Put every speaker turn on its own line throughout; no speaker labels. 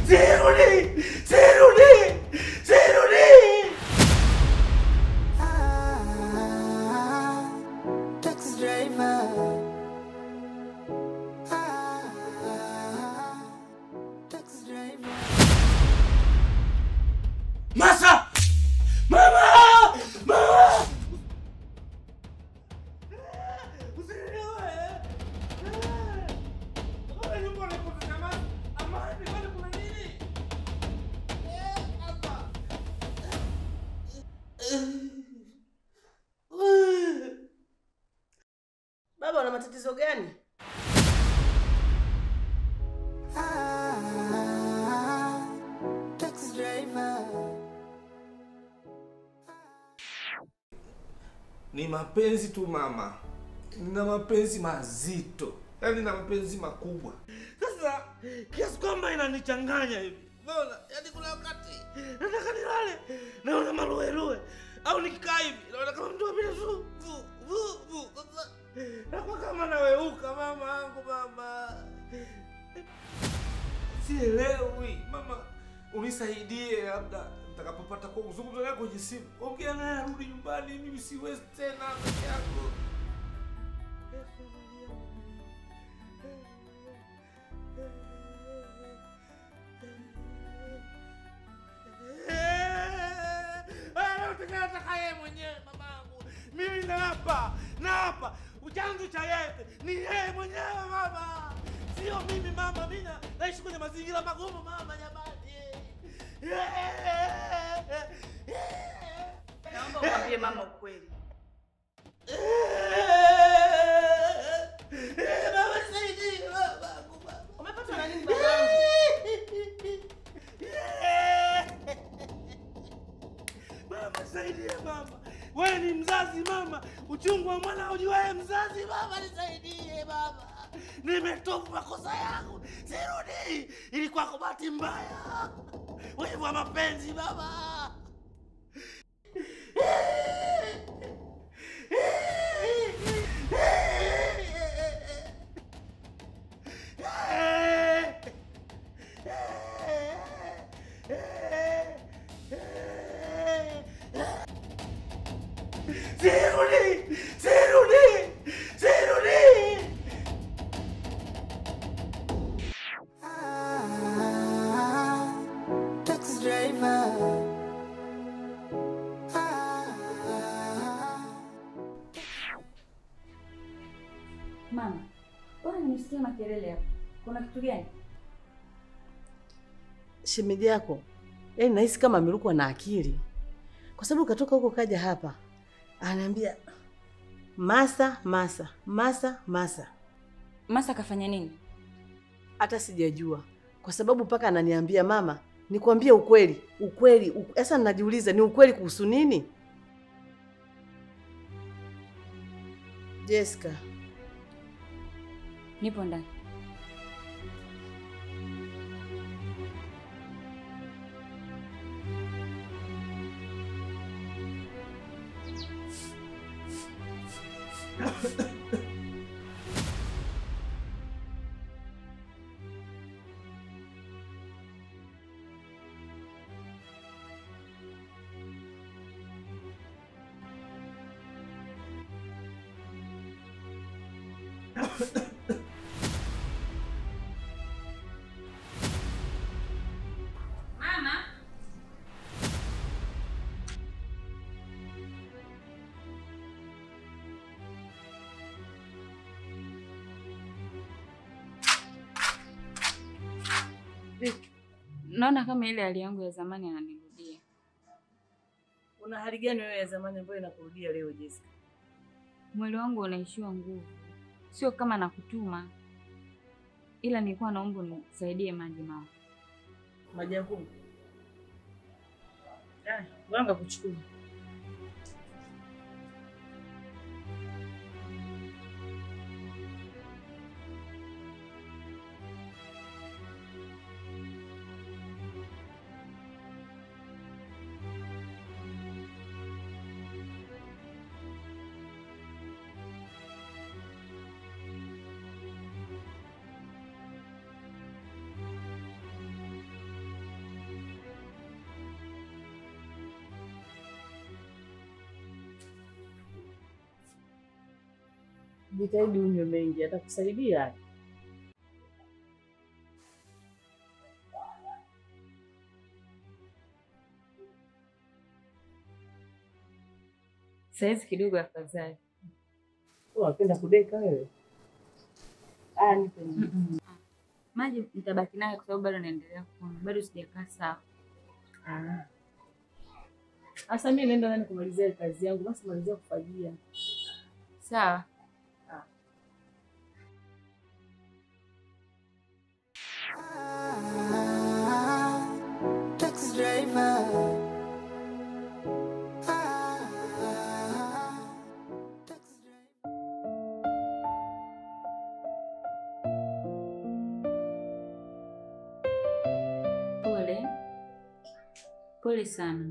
Sirudi! Sirudi! Sirudi!
Taxi driver. Taxi driver.
Masa! Mama! Mama! Usiniue! Kwa nini mbona kuna jamaa? Amani, kwani kuna nini? Hapa. Baba, una matatizo gani?
Taxi driver.
Ni mapenzi tu mama. Nina mapenzi mazito. Yaani na mapenzi makubwa. Sasa kiasi kwamba inanichanganya hivi. Unaona? Yaani kuna wakati nataka nilale naona maruerue. Au nikikaa hivi naona kama mtu amepita tu. Sasa nakuwa kama naweuka mama yangu mama. Sielewi mama, unisaidie labda nitakapopata kwa uzungumzo naye kwenye simu. Ongea naye arudi nyumbani, mimi siwezi tena peke yangu. Nataka yeye mwenyewe mamangu. Mimi naapa. Uchanzo cha yeye ni yeye mwenyewe mama. Sio mimi mama, mimi naishi kwenye mazingira magumu mama jamani.
Naomba umwambie mama ukweli.
Mama saidie mama.
Umepatwa na nini babangu?
Mama saidie mama. Wewe ni mzazi mama. Uchungu wa mwana ujiwae mzazi mama, nisaidie mama. Nimetoka makosa yangu. Sirudi. Ilikuwa kwa bahati mbaya. Wewe wa mapenzi baba. Sirudi! Sirudi! Sirudi!
Taxi driver.
Mama, mbona nimesikia makelele hapo? Kuna kitu gani?
Shemeji yako, yaani nahisi kama amerukwa na akili. Kwa sababu katoka huko kaja hapa. Ananiambia Masa.
Masa kafanya nini?
Hata sijajua. Kwa sababu paka ananiambia mama, nikwambie ukweli. Sasa ninajiuliza ni ukweli kuhusu nini? Jessica,
Nipo ndani. Mama. Naona kama ile hali yangu ya zamani ananirudia.
una hali gani wewe ya zamani ambayo inakurudia leo Jessica?
Mwili wangu unaishiwa nguvu. Sio kama nakutuma. Ila nilikuwa naomba unisaidie maji mama.
Maji yangu. Wanga kuchukua. Jitahidi unywe mengi, atakusaidia.
Saizi kidogo afadhali.
Unapenda kudeka wewe? Nipe.
Maji nitabaki naye kwa sababu bado naendelea kunywa. Bado sijakaa sawa.
Sasa mimi naenda ndani kumalizia kazi yangu, basi malizia kufagia.
Sawa.
Taxi driver.
Pole sana.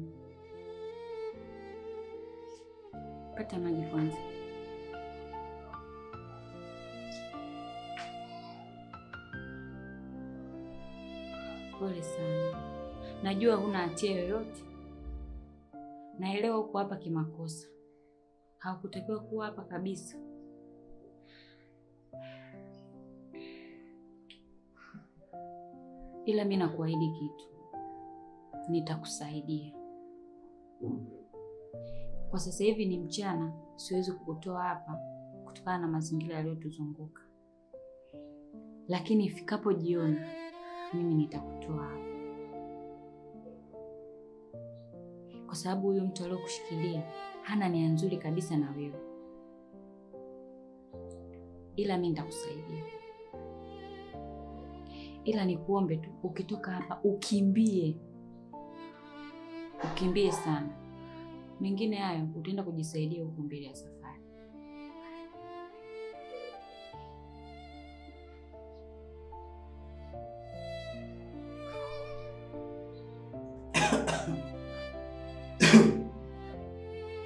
Pata maji kwanza. Pole sana. Najua huna hatia yoyote. Naelewa uko hapa kimakosa. Haukutakiwa kuwa hapa kabisa. Ila mimi nakuahidi kitu. Nitakusaidia. Kwa sasa hivi ni mchana, siwezi kukutoa hapa kutokana na mazingira yaliyotuzunguka. Lakini ifikapo jioni, mimi nitakutoa hapa. Kwa sababu huyo mtu aliyokushikilia hana nia nzuri kabisa na wewe. Ila mimi nitakusaidia. Ila nikuombe tu ukitoka hapa ukimbie. Ukimbie sana. Mengine hayo utaenda kujisaidia huko mbele ya safari.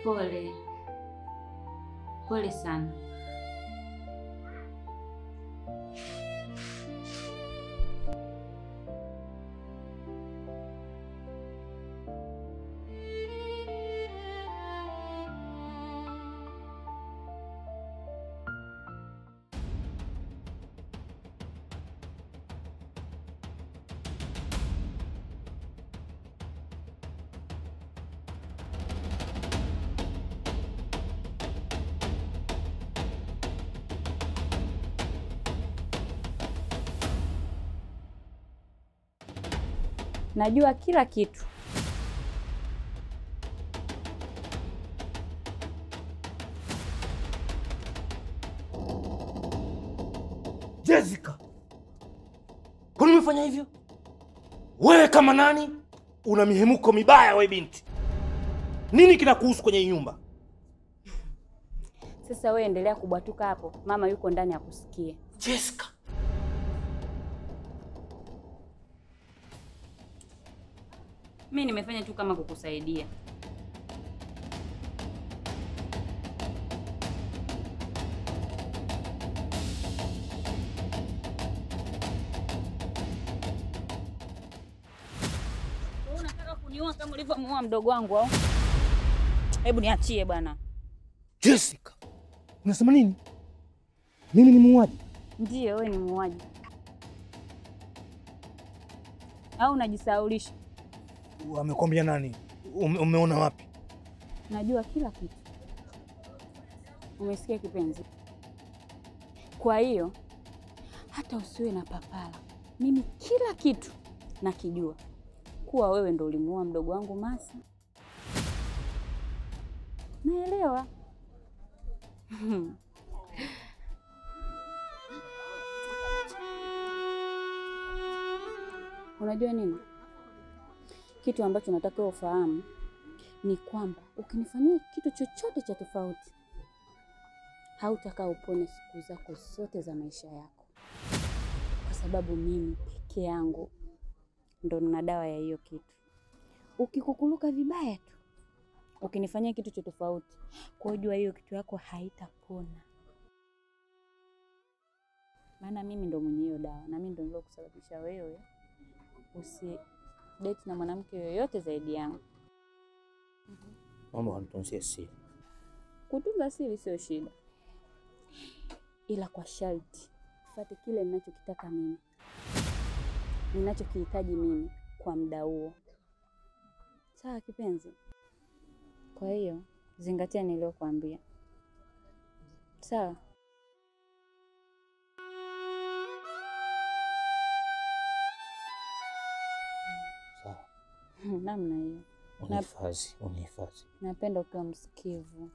Pole. Pole sana. Najua kila kitu.
Jessica, kwani umefanya hivyo? Wewe kama nani? Una mihemuko mibaya wewe binti. Nini kinakuhusu kwenye nyumba?
Sasa wewe endelea kubwatuka hapo. Mama yuko ndani ya kusikia.
Jessica.
Mimi nimefanya tu kama kukusaidia. Wewe unataka kuniua kama ulivyomuua mdogo wangu au? Hebu niachie bwana.
Jessica. Unasema nini? Mimi ni muuaji?
Ndiyo, wewe ni muuaji. Au unajisaulisha?
Amekwambia nani? Umeona wapi?
Najua kila kitu. Umesikia kipenzi? Kwa hiyo hata usiwe na papara. Mimi kila kitu nakijua. Kuwa wewe ndo ulimuua mdogo wangu Masi. Naelewa. Unajua nini? Kitu ambacho nataka ufahamu ni kwamba ukinifanyia kitu chochote cha tofauti, hautakaa upone siku zako zote za maisha yako. Kwa sababu mimi peke yangu ndo nina dawa ya hiyo kitu. Ukikukuluka vibaya tu, ukinifanyia kitu cha tofauti, kwa jua hiyo kitu yako haitapona. Maana mimi ndo mwenye hiyo dawa na mimi ndo nilokusababisha wewe date na mwanamke yoyote zaidi yangu.
Mama, unitunzie siri.
Kutunza siri sio shida. ila kwa sharti fuate kile ninachokitaka mimi, ninachokihitaji mimi kwa muda huo. Sawa kipenzi? Kwa hiyo zingatia niliyokuambia. Sawa?
Sawa.
Namna hiyo.
Unihifadhi.
Napenda ukiwa msikivu.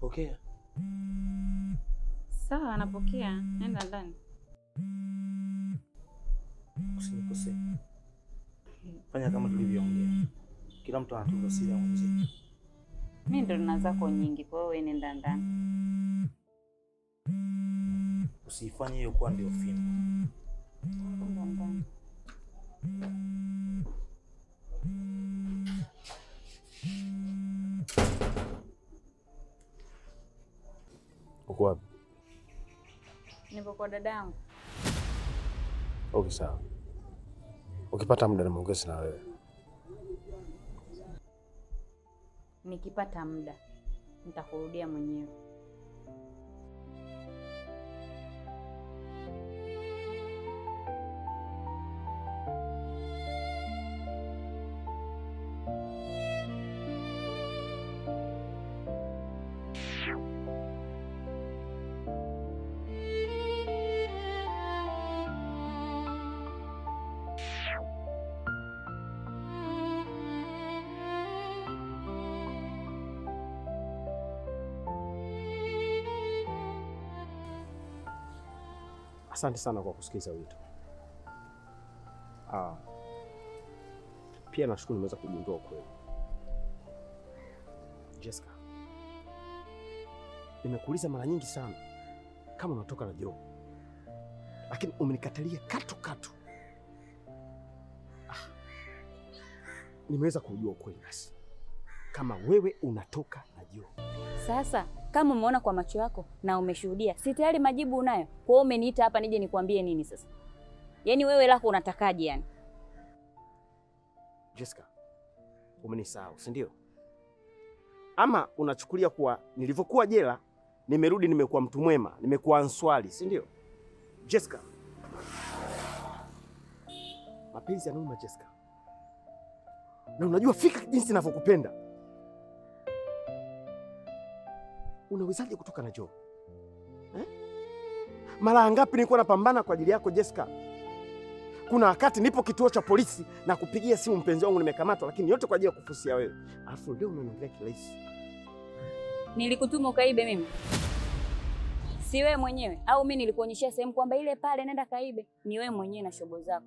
Pokea.
Sawa, anapokea. Nenda ndani.
Usinikose. Fanya kama tulivyoongea. Kila mtu anatunza siri ya mwenzie.
Mimi ndo nina zako nyingi, kwa hiyo wewe nenda ndani.
Usifanye hiyo kuwa ndio fimbo.
Nenda ndani.
Uko wapi?
Nipo kwa dadangu.
Okay, sawa. Ukipata muda na muongeze na wewe.
Nikipata muda nitakurudia mwenyewe.
Asante sana kwa kusikiza wito. Pia nashukuru nimeweza kugundua ukweli. Jessica, nimekuuliza mara nyingi sana kama unatoka na Joe, lakini umenikatalia katu. Nimeweza kujua ukweli basi, kama wewe unatoka na Joe.
Sasa kama umeona kwa macho yako na umeshuhudia, si tayari majibu unayo? Kwa hiyo umeniita hapa nije nikwambie nini sasa? Yaani wewe lako unatakaje yani?
Jessica, umenisahau, si ndio? Ama unachukulia kuwa nilivyokuwa jela nimerudi nimekuwa mtu mwema, nimekuwa answali, si ndio? Jessica, mapenzi yanauma Jessica. Na unajua fika jinsi ninavyokupenda. Unawezaje kutoka na Joe? Mara ngapi nilikuwa napambana kwa ajili yako Jessica? Kuna wakati nipo kituo cha polisi na kupigia simu mpenzi wangu nimekamatwa, lakini yote kwa ajili ya kufusia wewe. Alafu leo unaniambia kirahisi.
Nilikutuma ukaibe mimi? Si wewe mwenyewe? Au mimi nilikuonyeshia sehemu kwamba ile pale nenda kaibe? Ni wewe mwenyewe na shobo zako.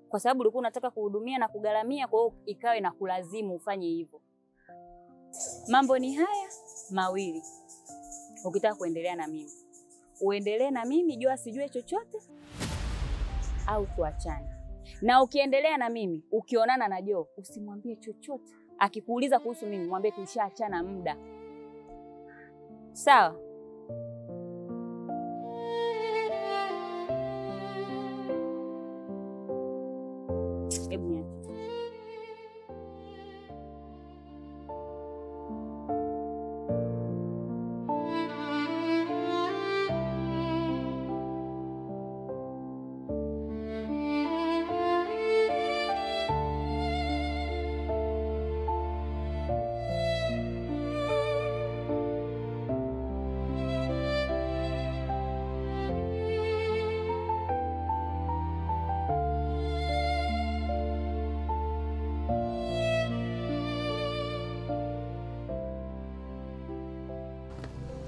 Kwa sababu ulikuwa unataka kuhudumia na kugaramia, kwa hiyo ikawe na kulazimu ufanye hivyo. Mambo ni haya mawili. Ukitaka kuendelea na mimi, uendelee na mimi, Joe asijue chochote, au tuachane. Na ukiendelea na mimi, ukionana na Joe, usimwambie chochote. Akikuuliza kuhusu mimi, mwambie tushaachana muda. Sawa? Hebu niache.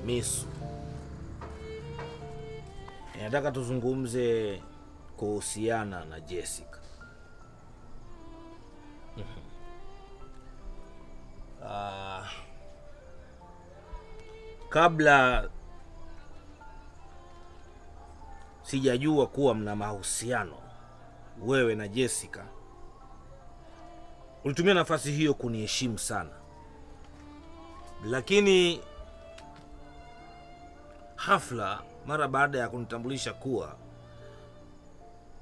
Misu, nataka tuzungumze kuhusiana na Jessica. Kabla sijajua kuwa mna mahusiano wewe na Jessica ulitumia nafasi hiyo kuniheshimu sana, lakini hafla mara baada ya kunitambulisha kuwa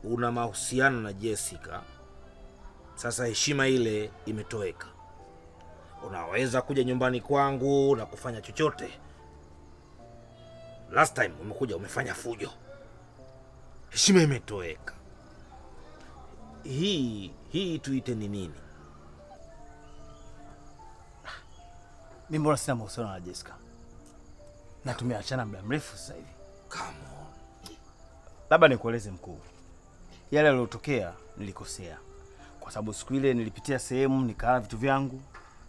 una mahusiano na Jessica, sasa heshima ile imetoweka. Unaweza kuja nyumbani kwangu na kufanya chochote. Last time umekuja umefanya fujo, heshima imetoweka. Hii tuite ni nini?
Mimi mbona sina mahusiano na Jessica? Na tumeachana muda mrefu sasa hivi.
Come on.
Labda nikueleze mkuu. Yale yaliyotokea nilikosea. Kwa sababu siku ile nilipitia sehemu nikaana vitu vyangu.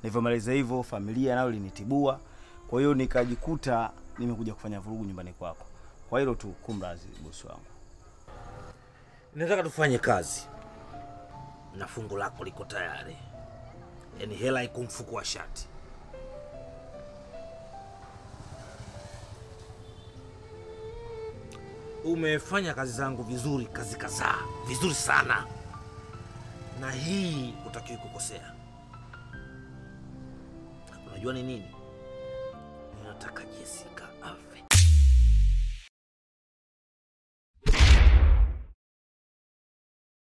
Nilivyomaliza hivyo familia nayo linitibua. Kwa hiyo nikajikuta nimekuja kufanya vurugu nyumbani kwako. Kwa hilo tu kumrazi bosi wangu.
Nataka tufanye kazi. Na fungu lako liko tayari. Yaani hela iko mfuko wa shati. Umefanya kazi zangu vizuri, kazi kadhaa, vizuri sana. Na hii utakiwi kukosea. Unajua ni nini? Ninataka Jessica afe.